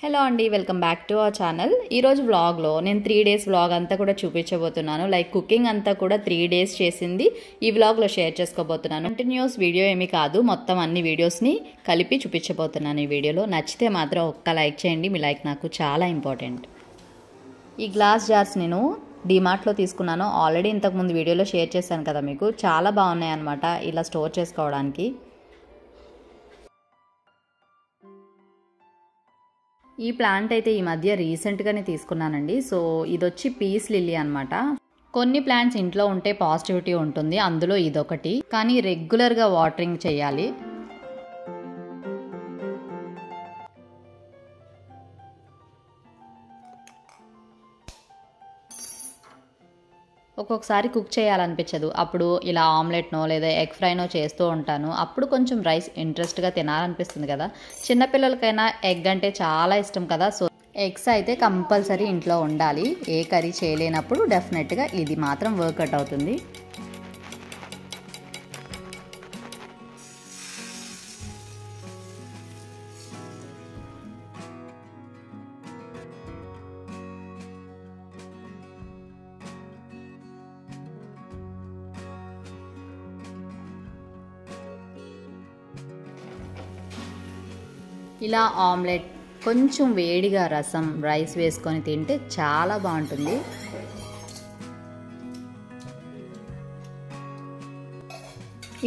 Hello అండి, welcome back to our channel. ఈరోజు వ్లాగ్లో నేను 3 డేస్ వ్లాగ్ అంతా కూడా చూపించబోతున్నాను. లైక్ కుకింగ్ అంతా కూడా 3 డేస్ చేసింది ఈ వ్లాగ్లో షేర్ చేసుకోబోతున్నాను. కంటిన్యూస్ వీడియో ఏమీ కాదు, మొత్తం అన్ని వీడియోస్ని కలిపి చూపించబోతున్నాను ఈ వీడియోలో. నచ్చితే మాత్రం ఒక్క లైక్ చేయండి, మీ లైక్ నాకు చాలా ఇంపార్టెంట్. ఈ గ్లాస్ జార్స్ నేను డిమార్ట్లో తీసుకున్నాను. ఆల్రెడీ ఇంతకుముందు వీడియోలో షేర్ చేశాను కదా మీకు. చాలా బాగున్నాయి అన్నమాట ఇలా స్టోర్ చేసుకోవడానికి. ఈ ప్లాంట్ అయితే ఈ మధ్య రీసెంట్గానే తీసుకున్నానండి. సో ఇది వచ్చి పీస్ లిల్లీ అనమాట. కొన్ని ప్లాంట్స్ ఇంట్లో ఉంటే పాజిటివిటీ ఉంటుంది, అందులో ఇదొకటి. కానీ రెగ్యులర్గా వాటరింగ్ చేయాలి. ఒక్కొక్కసారి కుక్ చేయాలనిపించదు, అప్పుడు ఇలా ఆమ్లెట్నో లేదా ఎగ్ ఫ్రైనో చేస్తూ ఉంటాను. అప్పుడు కొంచెం రైస్ ఇంట్రెస్ట్గా తినాలనిపిస్తుంది కదా. చిన్నపిల్లలకైనా ఎగ్ అంటే చాలా ఇష్టం కదా. సో ఎగ్స్ అయితే కంపల్సరీ ఇంట్లో ఉండాలి. ఏ కర్రీ చేయలేనప్పుడు డెఫినెట్గా ఇది మాత్రం వర్కౌట్ అవుతుంది. ఇలా ఆమ్లెట్ కొంచెం వేడిగా రసం రైస్ వేసుకొని తింటే చాలా బాగుంటుంది.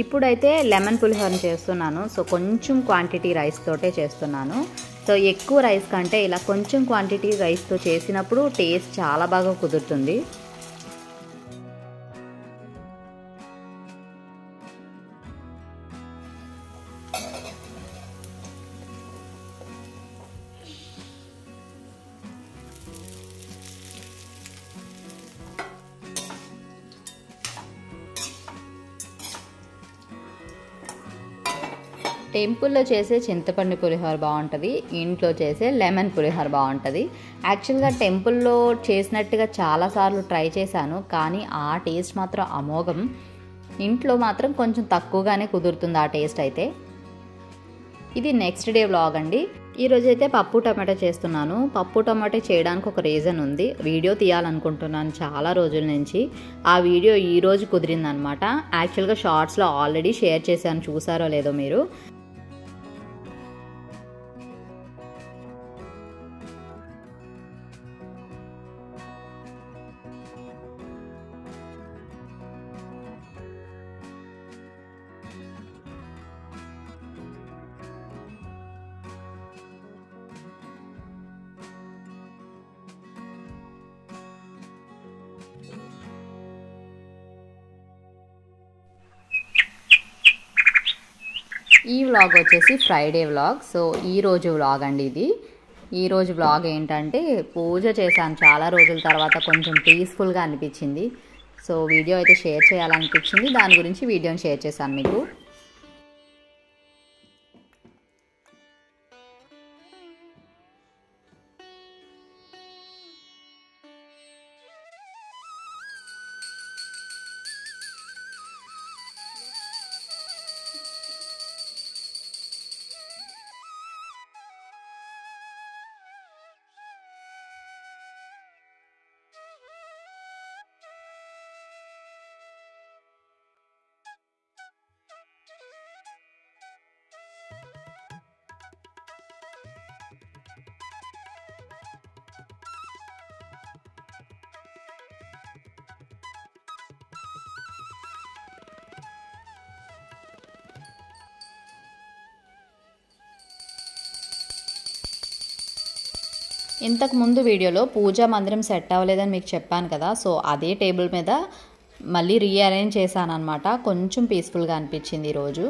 ఇప్పుడైతే లెమన్ పులిహోర చేస్తున్నాను. సో కొంచెం క్వాంటిటీ రైస్ తోటే చేస్తున్నాను. సో ఎక్కువ రైస్ కంటే ఇలా కొంచెం క్వాంటిటీ రైస్తో చేసినప్పుడు టేస్ట్ చాలా బాగా కుదురుతుంది. టెంపుల్లో చేసే చింతపండు పులిహోర బాగుంటుంది, ఇంట్లో చేసే లెమన్ పులిహోర బాగుంటుంది. యాక్చువల్గా టెంపుల్లో చేసినట్టుగా చాలాసార్లు ట్రై చేశాను, కానీ ఆ టేస్ట్ మాత్రం అమోఘం. ఇంట్లో మాత్రం కొంచెం తక్కువగానే కుదురుతుంది ఆ టేస్ట్ అయితే. ఇది నెక్స్ట్ డే వ్లాగ్ అండి. ఈరోజు అయితే పప్పు టమాటో చేస్తున్నాను. పప్పు టమాటో చేయడానికి ఒక రీజన్ ఉంది. వీడియో తీయాలనుకుంటున్నాను చాలా రోజుల నుంచి. ఆ వీడియో ఈరోజు కుదిరిందనమాట. యాక్చువల్గా షార్ట్స్లో ఆల్రెడీ షేర్ చేశాను, చూసారో లేదో మీరు. ఈ వ్లాగ్ వచ్చేసి ఫ్రైడే వ్లాగ్. సో ఈరోజు వ్లాగ్ అండి ఇది. ఈరోజు వ్లాగ్ ఏంటంటే పూజ చేశాను చాలా రోజుల తర్వాత, కొంచెం పీస్ఫుల్గా అనిపించింది. సో వీడియో అయితే షేర్ చేయాలనిపించింది, దాని గురించి వీడియోని షేర్ చేశాను మీకు. ఇంతకు ముందు వీడియోలో పూజా మందిరం సెట్ అవ్వలేదని మీకు చెప్పాను కదా. సో అదే టేబుల్ మీద మళ్ళీ రీఅరేంజ్ చేశాను అనమాట. కొంచెం పీస్ఫుల్గా అనిపించింది ఈరోజు.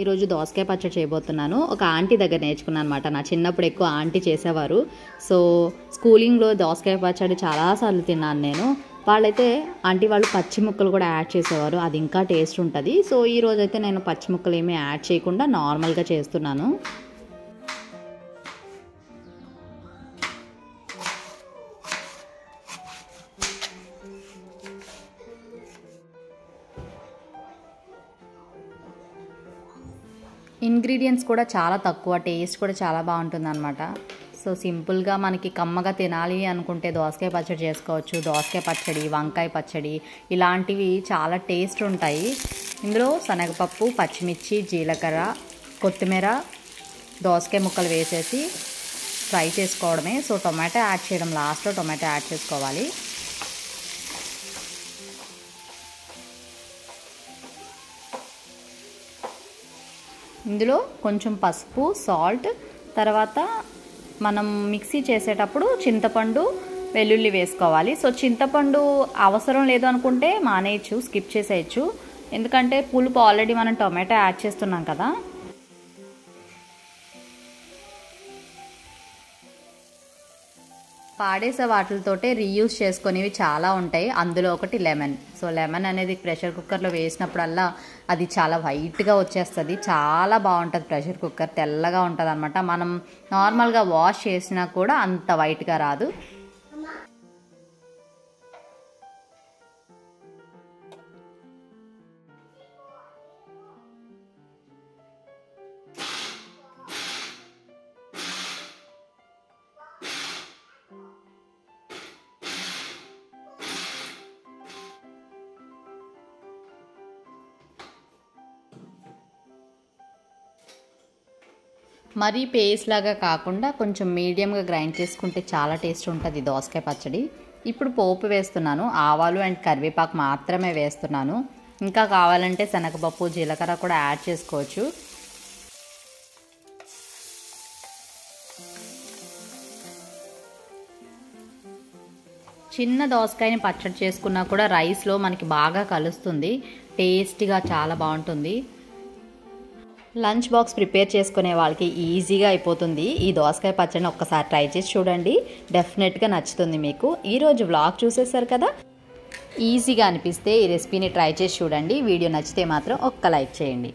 ఈరోజు దోసకాయ పచ్చడి చేయబోతున్నాను. ఒక ఆంటీ దగ్గర నేర్చుకున్నాను అనమాట. నా చిన్నప్పుడు ఎక్కువ ఆంటీ చేసేవారు. సో స్కూలింగ్లో దోసకాయ పచ్చడి చాలాసార్లు తిన్నాను నేను. వాళ్ళైతే ఆంటీ వాళ్ళు పచ్చి ముక్కలు కూడా యాడ్ చేసేవారు. అది ఇంకా టేస్ట్ ఉంటుంది. సో ఈరోజైతే నేను పచ్చి ముక్కలు ఏమీ యాడ్ చేయకుండా నార్మల్గా చేస్తున్నాను. ఇంగ్రీడియంట్స్ కూడా చాలా తక్కువ, టేస్ట్ కూడా చాలా బాగుంటుంది అనమాట. సో సింపుల్గా మనకి కమ్మగా తినాలి అనుకుంటే దోసకాయ పచ్చడి చేసుకోవచ్చు. దోసకాయ పచ్చడి, వంకాయ పచ్చడి ఇలాంటివి చాలా టేస్ట్ ఉంటాయి. ఇందులో శనగపప్పు, పచ్చిమిర్చి, జీలకర్ర, కొత్తిమీర, దోసకాయ ముక్కలు వేసేసి ఫ్రై చేసుకోవడమే. సో టొమాటో యాడ్ చేయడం లాస్ట్లో టొమాటో యాడ్ చేసుకోవాలి. ఇందులో కొంచెం పసుపు, సాల్ట్, తర్వాత మనం మిక్సీ చేసేటప్పుడు చింతపండు, వెల్లుల్లి వేసుకోవాలి. సో చింతపండు అవసరం లేదు అనుకుంటే మానేయచ్చు, స్కిప్ చేసేయచ్చు. ఎందుకంటే పులుపు ఆల్రెడీ మనం టొమాటో యాడ్ చేస్తున్నాం కదా. పాడేసే వాటితోటే రీయూజ్ చేసుకునేవి చాలా ఉంటాయి. అందులో ఒకటి లెమన్. సో లెమన్ అనేది ప్రెషర్ కుక్కర్లో వేసినప్పుడల్లా అది చాలా వైట్గా వచ్చేస్తుంది. చాలా బాగుంటుంది. ప్రెషర్ కుక్కర్ తెల్లగా ఉంటుంది అనమాట. మనం నార్మల్గా వాష్ చేసినా కూడా అంత వైట్గా రాదు. మరీ పేస్ట్ లాగా కాకుండా కొంచెం మీడియంగా గ్రైండ్ చేసుకుంటే చాలా టేస్ట్ ఉంటుంది దోసకాయ పచ్చడి. ఇప్పుడు పోపు వేస్తున్నాను. ఆవాలు అండ్ కరివేపాకు మాత్రమే వేస్తున్నాను. ఇంకా కావాలంటే శనగపప్పు, జీలకర్ర కూడా యాడ్ చేసుకోవచ్చు. చిన్న దోసకాయని పచ్చడి చేసుకున్నా కూడా రైస్లో మనకి బాగా కలుస్తుంది. టేస్టీగా చాలా బాగుంటుంది. లంచ్ బాక్స్ ప్రిపేర్ చేసుకునే వాళ్ళకి ఈజీగా అయిపోతుంది. ఈ దోసకాయ పచ్చడిని ఒక్కసారి ట్రై చేసి చూడండి, డెఫినెట్గా నచ్చుతుంది మీకు. ఈరోజు వ్లాగ్ చూసేసారు కదా, ఈజీగా అనిపిస్తే ఈ రెసిపీని ట్రై చేసి చూడండి. వీడియో నచ్చితే మాత్రం ఒక్క లైక్ చేయండి.